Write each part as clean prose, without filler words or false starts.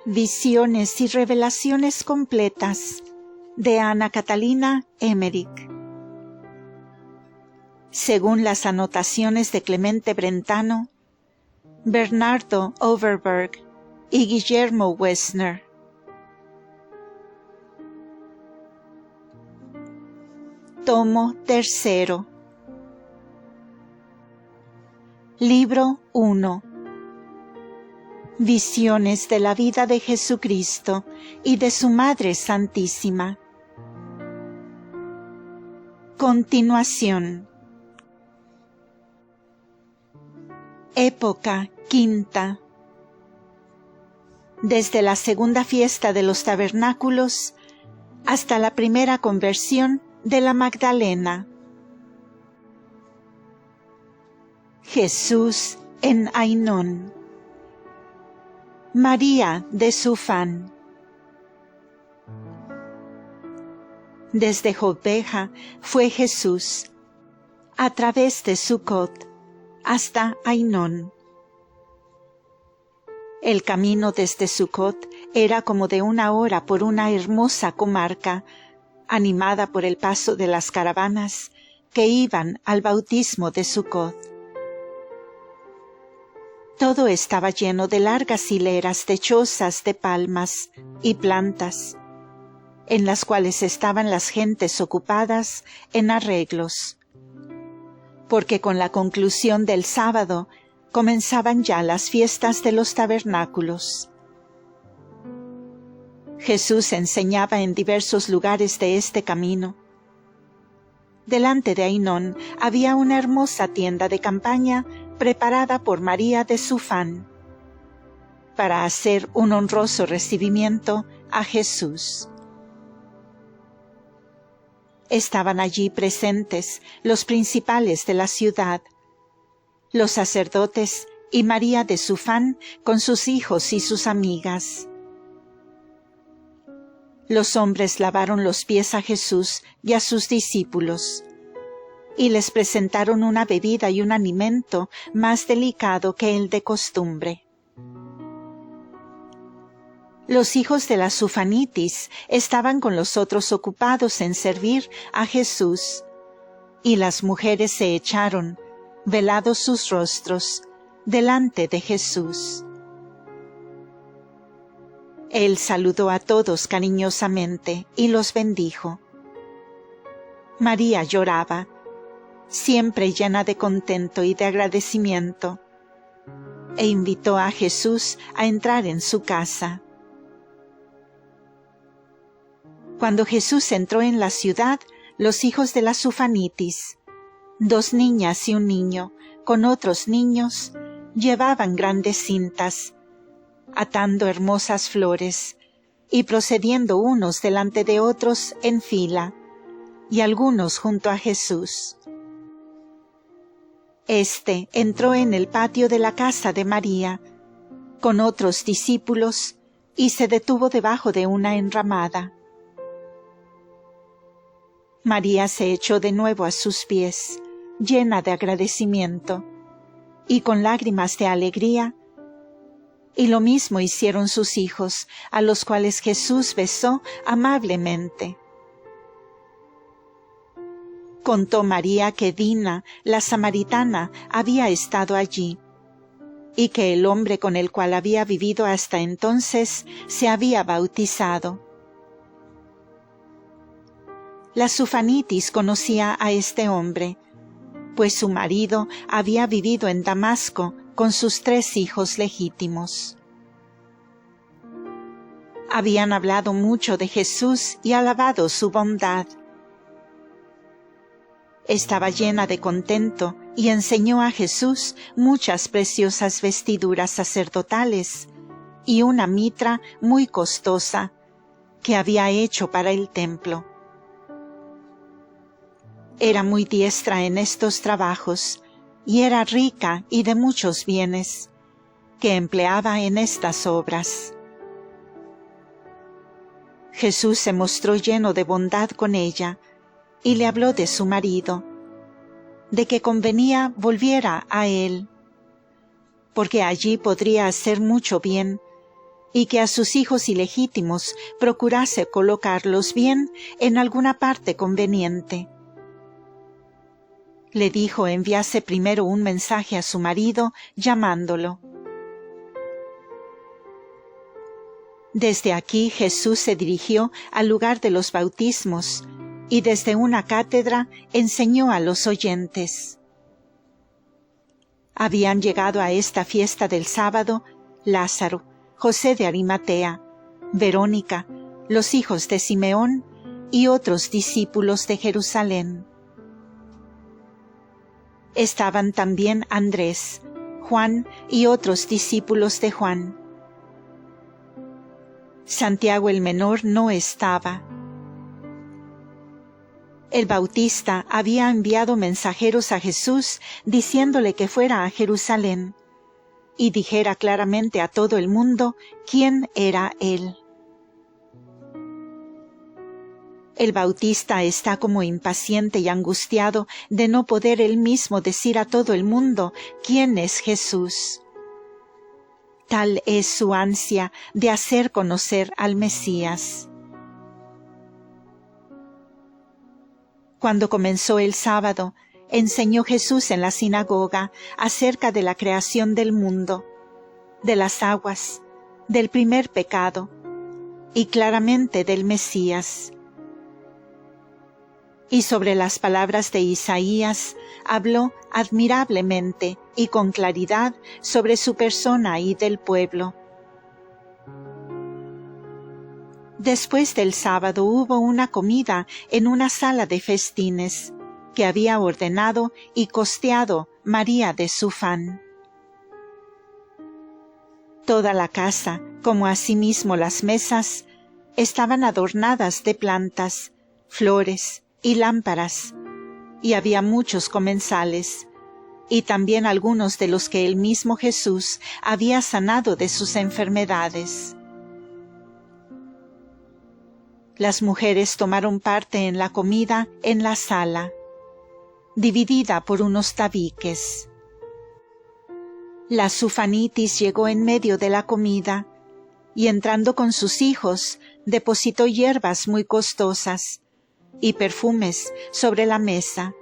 Visiones y revelaciones completas de Ana Catalina Emmerich. Según las anotaciones de Clemente Brentano, Bernardo Overberg y Guillermo Wessner. Tomo 3. Libro 1. Visiones de la vida de Jesucristo y de su Madre Santísima. Continuación. Época quinta. Desde la segunda fiesta de los tabernáculos hasta la primera conversión de la Magdalena. Jesús en Ainón. María de Sufán. Desde Jotbeja fue Jesús, a través de Sucot, hasta Ainón. El camino desde Sucot era como de 1 hora por una hermosa comarca, animada por el paso de las caravanas que iban al bautismo de Sucot. Todo estaba lleno de largas hileras de chozas de palmas y plantas, en las cuales estaban las gentes ocupadas en arreglos, porque con la conclusión del sábado comenzaban ya las fiestas de los tabernáculos. Jesús enseñaba en diversos lugares de este camino. Delante de Ainón había una hermosa tienda de campaña preparada por María de Sufán, para hacer un honroso recibimiento a Jesús. Estaban allí presentes los principales de la ciudad, los sacerdotes y María de Sufán con sus hijos y sus amigas. Los hombres lavaron los pies a Jesús y a sus discípulos, y les presentaron una bebida y un alimento más delicado que el de costumbre. Los hijos de la Sufanitis estaban con los otros ocupados en servir a Jesús, y las mujeres se echaron, velados sus rostros, delante de Jesús. Él saludó a todos cariñosamente y los bendijo. María lloraba, siempre llena de contento y de agradecimiento, e invitó a Jesús a entrar en su casa. Cuando Jesús entró en la ciudad, los hijos de la Sufanitis, 2 niñas y un niño, con otros niños, llevaban grandes cintas, atando hermosas flores, y procediendo unos delante de otros en fila, y algunos junto a Jesús. Este entró en el patio de la casa de María, con otros discípulos, y se detuvo debajo de una enramada. María se echó de nuevo a sus pies, llena de agradecimiento, y con lágrimas de alegría, y lo mismo hicieron sus hijos, a los cuales Jesús besó amablemente. Contó María que Dina, la samaritana, había estado allí, y que el hombre con el cual había vivido hasta entonces se había bautizado. La Sufanitis conocía a este hombre, pues su marido había vivido en Damasco con sus 3 hijos legítimos. Habían hablado mucho de Jesús y alabado su bondad. Estaba llena de contento y enseñó a Jesús muchas preciosas vestiduras sacerdotales y una mitra muy costosa que había hecho para el templo. Era muy diestra en estos trabajos y era rica y de muchos bienes que empleaba en estas obras. Jesús se mostró lleno de bondad con ella y le habló de su marido, de que convenía volviera a él, porque allí podría hacer mucho bien y que a sus hijos ilegítimos procurase colocarlos bien en alguna parte conveniente. Le dijo enviase primero un mensaje a su marido, llamándolo. Desde aquí Jesús se dirigió al lugar de los bautismos, y desde una cátedra enseñó a los oyentes. Habían llegado a esta fiesta del sábado Lázaro, José de Arimatea, Verónica, los hijos de Simeón y otros discípulos de Jerusalén. Estaban también Andrés, Juan y otros discípulos de Juan. Santiago el menor no estaba. El Bautista había enviado mensajeros a Jesús diciéndole que fuera a Jerusalén y dijera claramente a todo el mundo quién era él. El Bautista está como impaciente y angustiado de no poder él mismo decir a todo el mundo quién es Jesús. Tal es su ansia de hacer conocer al Mesías. Cuando comenzó el sábado, enseñó Jesús en la sinagoga acerca de la creación del mundo, de las aguas, del primer pecado y claramente del Mesías. Y sobre las palabras de Isaías habló admirablemente y con claridad sobre su persona y del pueblo. Después del sábado hubo una comida en una sala de festines que había ordenado y costeado María de Sufán. Toda la casa, como asimismo las mesas, estaban adornadas de plantas, flores y lámparas, y había muchos comensales, y también algunos de los que el mismo Jesús había sanado de sus enfermedades. Las mujeres tomaron parte en la comida en la sala, dividida por unos tabiques. La Sufanitis llegó en medio de la comida, y entrando con sus hijos, depositó hierbas muy costosas y perfumes sobre la mesa,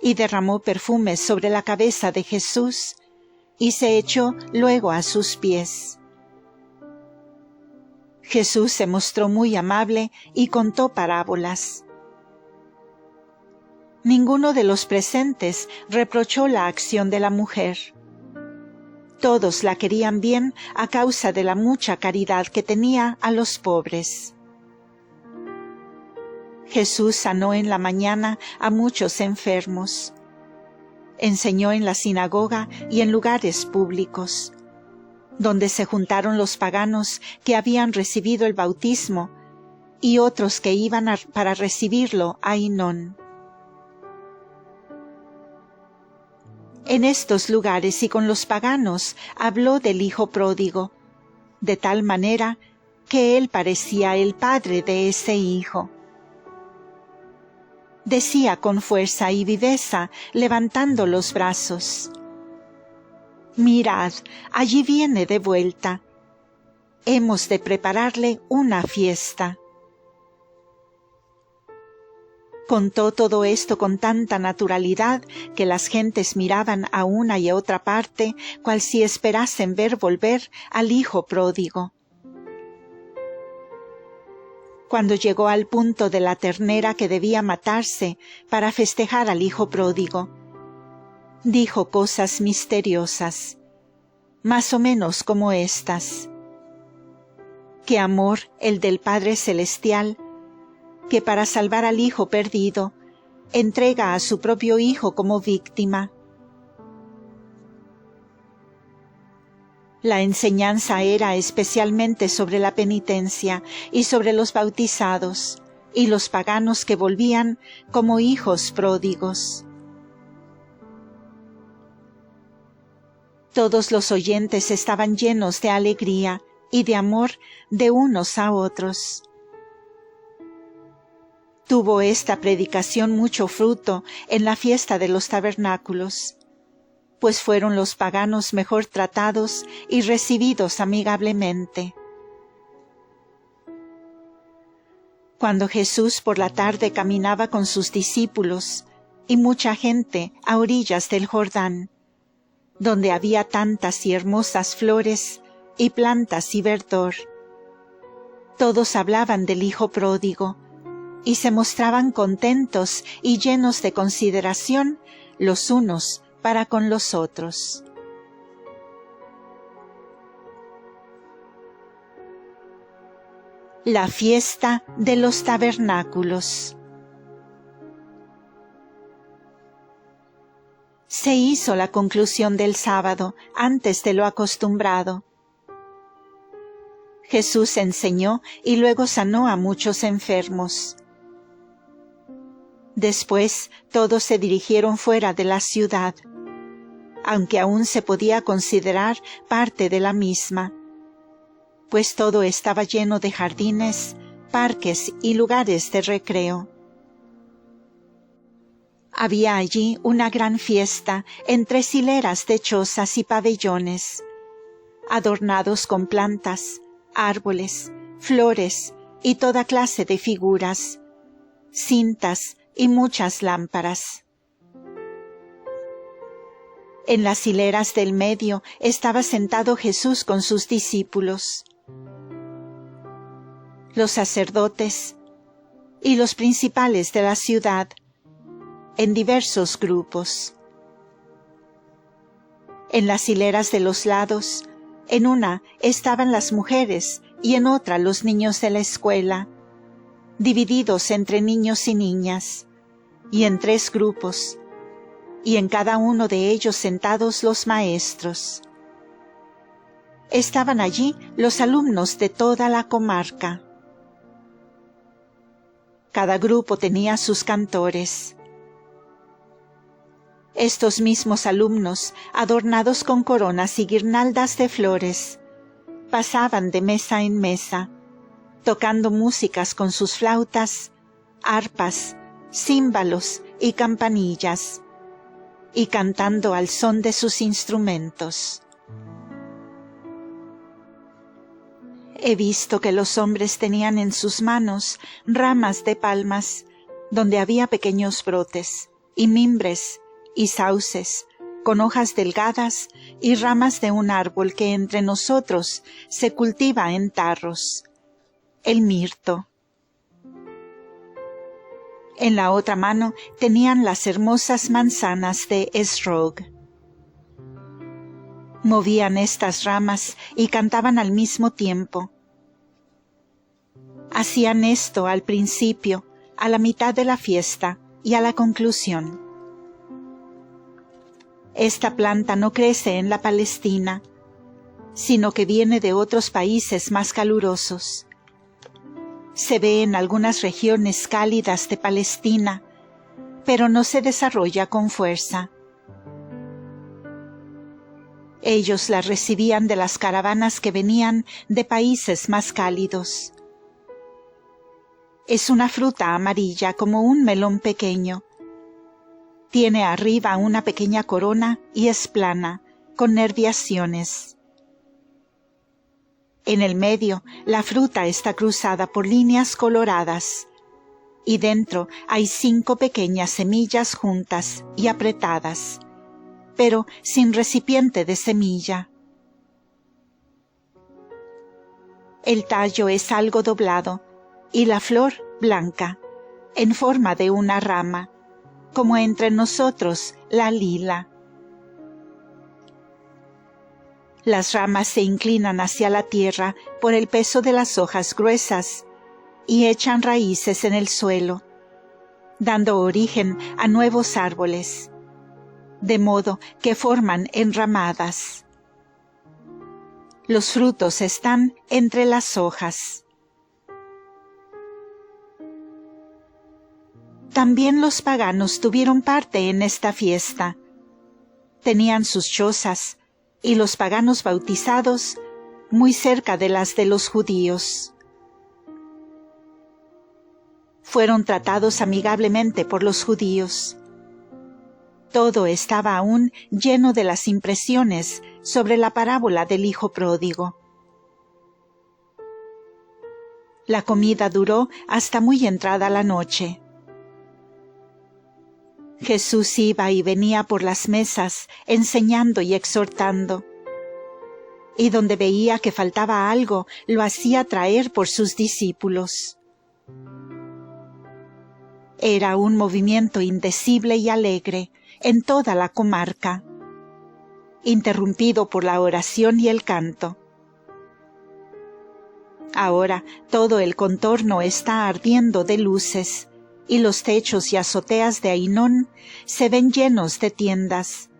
y derramó perfumes sobre la cabeza de Jesús, y se echó luego a sus pies. Jesús se mostró muy amable y contó parábolas. Ninguno de los presentes reprochó la acción de la mujer. Todos la querían bien a causa de la mucha caridad que tenía a los pobres. Jesús sanó en la mañana a muchos enfermos. Enseñó en la sinagoga y en lugares públicos, donde se juntaron los paganos que habían recibido el bautismo y otros que iban para recibirlo a Ainón. En estos lugares y con los paganos habló del hijo pródigo, de tal manera que él parecía el padre de ese hijo. Decía con fuerza y viveza, levantando los brazos: «Mirad, allí viene de vuelta. Hemos de prepararle una fiesta». Contó todo esto con tanta naturalidad que las gentes miraban a una y a otra parte, cual si esperasen ver volver al hijo pródigo. Cuando llegó al punto de la ternera que debía matarse para festejar al hijo pródigo, dijo cosas misteriosas, más o menos como estas: «Qué amor el del Padre Celestial, que para salvar al hijo perdido, entrega a su propio hijo como víctima». La enseñanza era especialmente sobre la penitencia y sobre los bautizados y los paganos que volvían como hijos pródigos. Todos los oyentes estaban llenos de alegría y de amor de unos a otros. Tuvo esta predicación mucho fruto en la fiesta de los tabernáculos, pues fueron los paganos mejor tratados y recibidos amigablemente. Cuando Jesús por la tarde caminaba con sus discípulos y mucha gente a orillas del Jordán, donde había tantas y hermosas flores y plantas y verdor, todos hablaban del Hijo pródigo y se mostraban contentos y llenos de consideración los unos para con los otros. La fiesta de los tabernáculos. Se hizo la conclusión del sábado antes de lo acostumbrado. Jesús enseñó y luego sanó a muchos enfermos. Después todos se dirigieron fuera de la ciudad, aunque aún se podía considerar parte de la misma, pues todo estaba lleno de jardines, parques y lugares de recreo. Había allí una gran fiesta en 3 hileras de chozas y pabellones, adornados con plantas, árboles, flores y toda clase de figuras, cintas y muchas lámparas. En las hileras del medio estaba sentado Jesús con sus discípulos. Los sacerdotes y los principales de la ciudad, en diversos grupos. En las hileras de los lados, en una estaban las mujeres y en otra los niños de la escuela, divididos entre niños y niñas, y en 3 grupos, y en cada uno de ellos sentados los maestros. Estaban allí los alumnos de toda la comarca. Cada grupo tenía sus cantores. Estos mismos alumnos, adornados con coronas y guirnaldas de flores, pasaban de mesa en mesa, tocando músicas con sus flautas, arpas, címbalos y campanillas, y cantando al son de sus instrumentos. He visto que los hombres tenían en sus manos ramas de palmas, donde había pequeños brotes, y mimbres, y sauces, con hojas delgadas y ramas de un árbol que entre nosotros se cultiva en tarros, el mirto. En la otra mano tenían las hermosas manzanas de esrog. Movían estas ramas y cantaban al mismo tiempo. Hacían esto al principio, a la mitad de la fiesta y a la conclusión. Esta planta no crece en la Palestina, sino que viene de otros países más calurosos. Se ve en algunas regiones cálidas de Palestina, pero no se desarrolla con fuerza. Ellos la recibían de las caravanas que venían de países más cálidos. Es una fruta amarilla como un melón pequeño. Tiene arriba una pequeña corona y es plana, con nerviaciones. En el medio, la fruta está cruzada por líneas coloradas, y dentro hay 5 pequeñas semillas juntas y apretadas, pero sin recipiente de semilla. El tallo es algo doblado, y la flor blanca, en forma de una rama, como entre nosotros la lila. Las ramas se inclinan hacia la tierra por el peso de las hojas gruesas y echan raíces en el suelo, dando origen a nuevos árboles, de modo que forman enramadas. Los frutos están entre las hojas. También los paganos tuvieron parte en esta fiesta. Tenían sus chozas, y los paganos bautizados muy cerca de las de los judíos. Fueron tratados amigablemente por los judíos. Todo estaba aún lleno de las impresiones sobre la parábola del hijo pródigo. La comida duró hasta muy entrada la noche. Jesús iba y venía por las mesas, enseñando y exhortando. Y donde veía que faltaba algo, lo hacía traer por sus discípulos. Era un movimiento indecible y alegre en toda la comarca, interrumpido por la oración y el canto. Ahora todo el contorno está ardiendo de luces, y los techos y azoteas de Ainón se ven llenos de tiendas,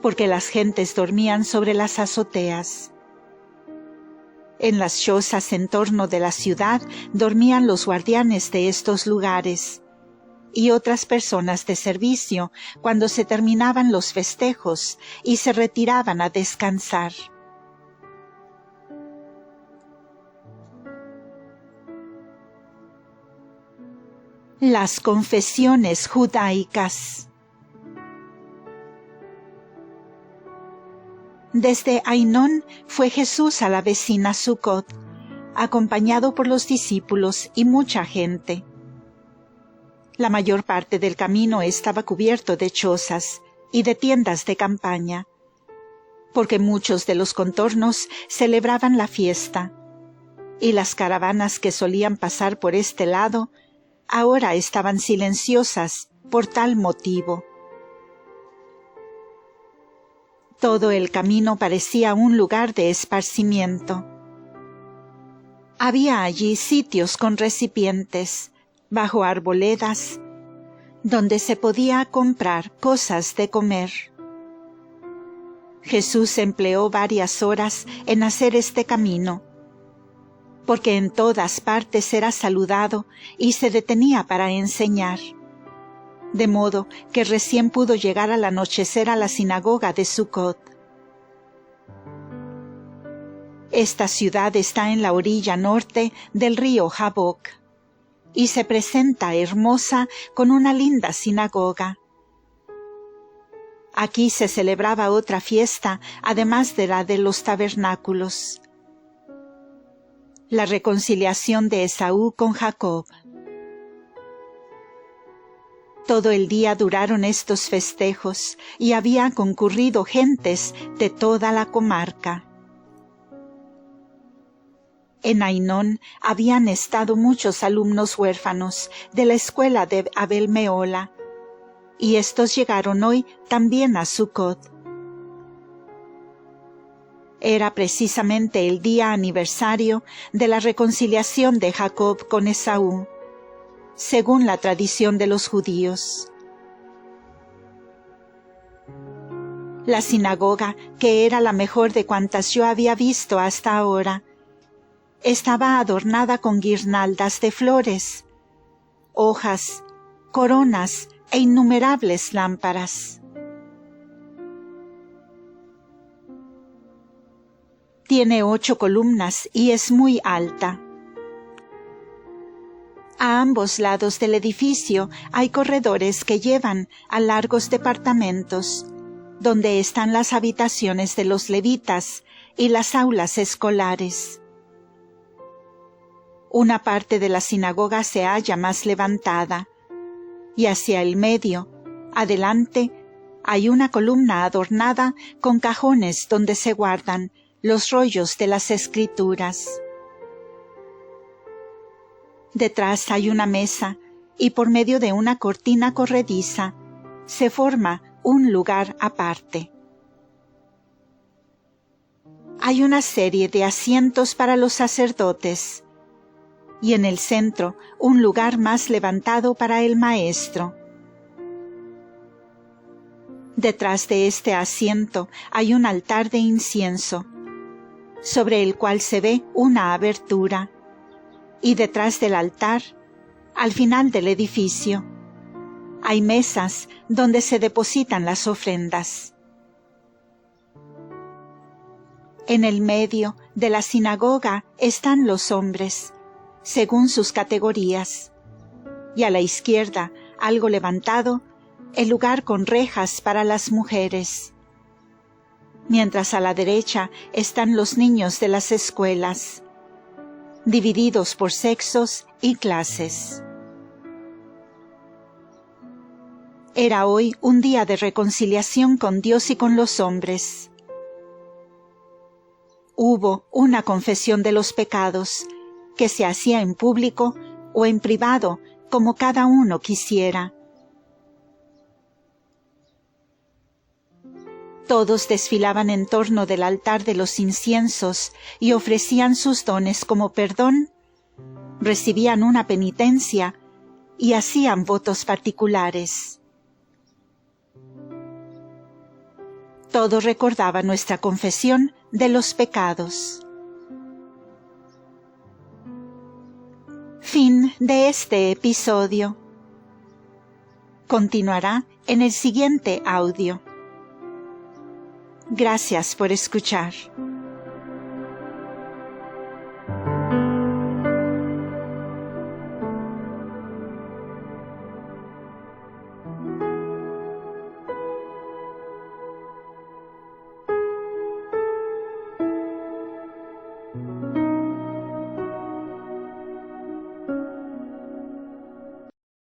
porque las gentes dormían sobre las azoteas. En las chozas en torno de la ciudad dormían los guardianes de estos lugares, y otras personas de servicio cuando se terminaban los festejos y se retiraban a descansar. Las confesiones judaicas. Desde Ainón fue Jesús a la vecina Sucot, acompañado por los discípulos y mucha gente. La mayor parte del camino estaba cubierto de chozas y de tiendas de campaña, porque muchos de los contornos celebraban la fiesta, y las caravanas que solían pasar por este lado ahora estaban silenciosas por tal motivo. Todo el camino parecía un lugar de esparcimiento. Había allí sitios con recipientes, bajo arboledas, donde se podía comprar cosas de comer. Jesús empleó varias horas en hacer este camino, porque en todas partes era saludado y se detenía para enseñar, de modo que recién pudo llegar al anochecer a la sinagoga de Sucot. Esta ciudad está en la orilla norte del río Jaboc, y se presenta hermosa con una linda sinagoga. Aquí se celebraba otra fiesta, además de la de los tabernáculos: la reconciliación de Esaú con Jacob. Todo el día duraron estos festejos, y había concurrido gentes de toda la comarca. En Ainón habían estado muchos alumnos huérfanos de la escuela de Abel Meola, y estos llegaron hoy también a Sucot. Era precisamente el día aniversario de la reconciliación de Jacob con Esaú, según la tradición de los judíos. La sinagoga, que era la mejor de cuantas yo había visto hasta ahora, estaba adornada con guirnaldas de flores, hojas, coronas e innumerables lámparas. Tiene 8 columnas y es muy alta. A ambos lados del edificio hay corredores que llevan a largos departamentos, donde están las habitaciones de los levitas y las aulas escolares. Una parte de la sinagoga se halla más levantada, y hacia el medio, adelante, hay una columna adornada con cajones donde se guardan los rollos de las Escrituras. Detrás hay una mesa, y por medio de una cortina corrediza se forma un lugar aparte. Hay una serie de asientos para los sacerdotes, y en el centro un lugar más levantado para el maestro. Detrás de este asiento hay un altar de incienso, sobre el cual se ve una abertura, y detrás del altar, al final del edificio, hay mesas donde se depositan las ofrendas. En el medio de la sinagoga están los hombres, según sus categorías, y a la izquierda, algo levantado, el lugar con rejas para las mujeres, mientras a la derecha están los niños de las escuelas, divididos por sexos y clases. Era hoy un día de reconciliación con Dios y con los hombres. Hubo una confesión de los pecados que se hacía en público o en privado, como cada uno quisiera. Todos desfilaban en torno del altar de los inciensos y ofrecían sus dones como perdón, recibían una penitencia y hacían votos particulares. Todo recordaba nuestra confesión de los pecados. Fin de este episodio. Continuará en el siguiente audio. Gracias por escuchar.